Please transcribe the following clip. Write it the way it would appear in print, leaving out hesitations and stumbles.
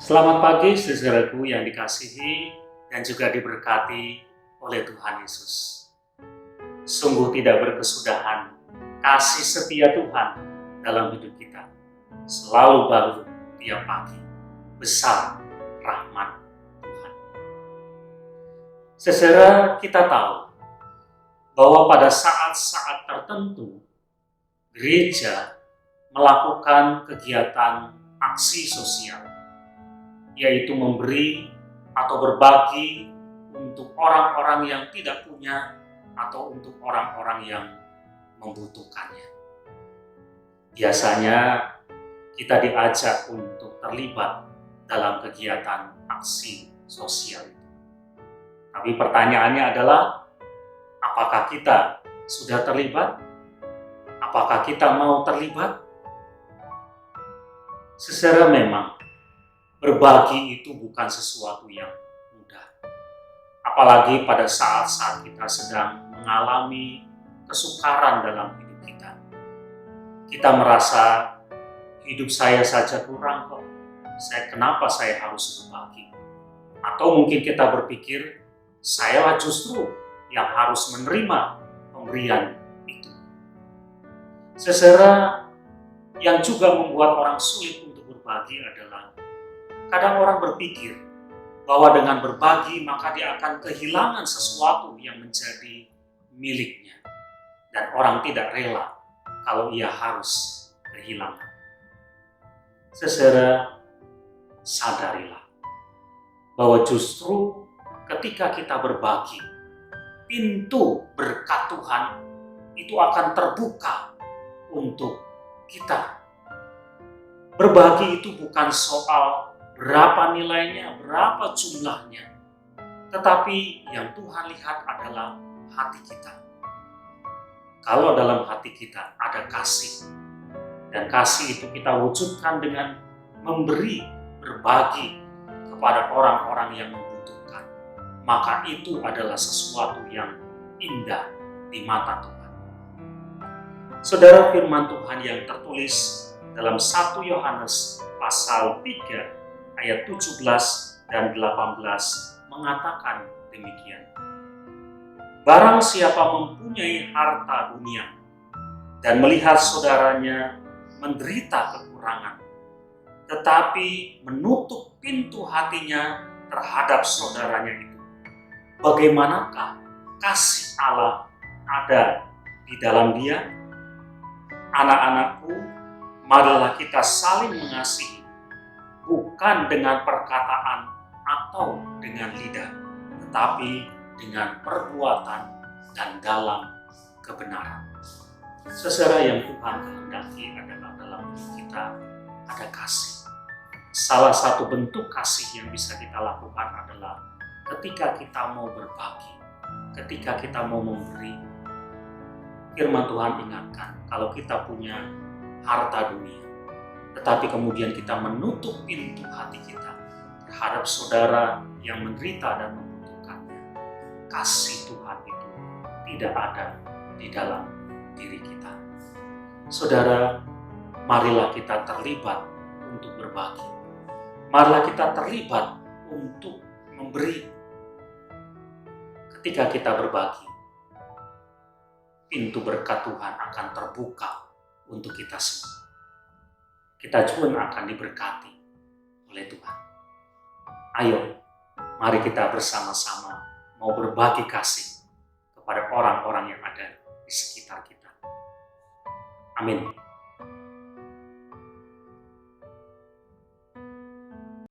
Selamat pagi saudaraku yang dikasihi dan juga diberkati oleh Tuhan Yesus. Sungguh tidak berkesudahan kasih setia Tuhan dalam hidup kita. Selalu baru tiap pagi, besar rahmat Tuhan. Saudara, kita tahu bahwa pada saat-saat tertentu gereja melakukan kegiatan aksi sosial, yaitu memberi atau berbagi untuk orang-orang yang tidak punya atau untuk orang-orang yang membutuhkannya. Biasanya kita diajak untuk terlibat dalam kegiatan aksi sosial itu. Tapi pertanyaannya adalah, apakah kita sudah terlibat? Apakah kita mau terlibat? Secara memang berbagi itu bukan sesuatu yang mudah. Apalagi pada saat-saat kita sedang mengalami kesukaran dalam hidup kita. Kita merasa hidup saya saja kurang kok. Kenapa saya harus berbagi? Atau mungkin kita berpikir, saya justru yang harus menerima pemberian itu. Secara yang juga membuat orang sulit untuk berbagi adalah kadang orang berpikir bahwa dengan berbagi maka dia akan kehilangan sesuatu yang menjadi miliknya. Dan orang tidak rela kalau ia harus kehilangan. Saudara, sadarilah bahwa justru ketika kita berbagi, pintu berkat Tuhan itu akan terbuka untuk kita. Berbagi itu bukan soal berapa nilainya, berapa jumlahnya, tetapi yang Tuhan lihat adalah hati kita. Kalau dalam hati kita ada kasih, dan kasih itu kita wujudkan dengan memberi, berbagi kepada orang-orang yang membutuhkan, maka itu adalah sesuatu yang indah di mata Tuhan. Saudara, firman Tuhan yang tertulis dalam 1 Yohanes pasal 3 ayat 17 dan 18 mengatakan demikian. Barang siapa mempunyai harta dunia dan melihat saudaranya menderita kekurangan, tetapi menutup pintu hatinya terhadap saudaranya itu, bagaimanakah kasih Allah ada di dalam dia? Anak-anakku, marilah kita saling mengasihi, bukan dengan perkataan atau dengan lidah, tetapi dengan perbuatan dan dalam kebenaran. Saudara, yang Tuhan kehendaki adalah dalam hidup kita ada kasih. Salah satu bentuk kasih yang bisa kita lakukan adalah ketika kita mau berbagi, ketika kita mau memberi. Firman Tuhan ingatkan, kalau kita punya harta dunia, tetapi kemudian kita menutup pintu hati kita terhadap saudara yang menderita dan membutuhkannya, kasih Tuhan itu tidak ada di dalam diri kita. Saudara, marilah kita terlibat untuk berbagi. Marilah kita terlibat untuk memberi. Ketika kita berbagi, pintu berkat Tuhan akan terbuka untuk kita semua. Kita juga akan diberkati oleh Tuhan. Ayo, mari kita bersama-sama mau berbagi kasih kepada orang-orang yang ada di sekitar kita. Amin.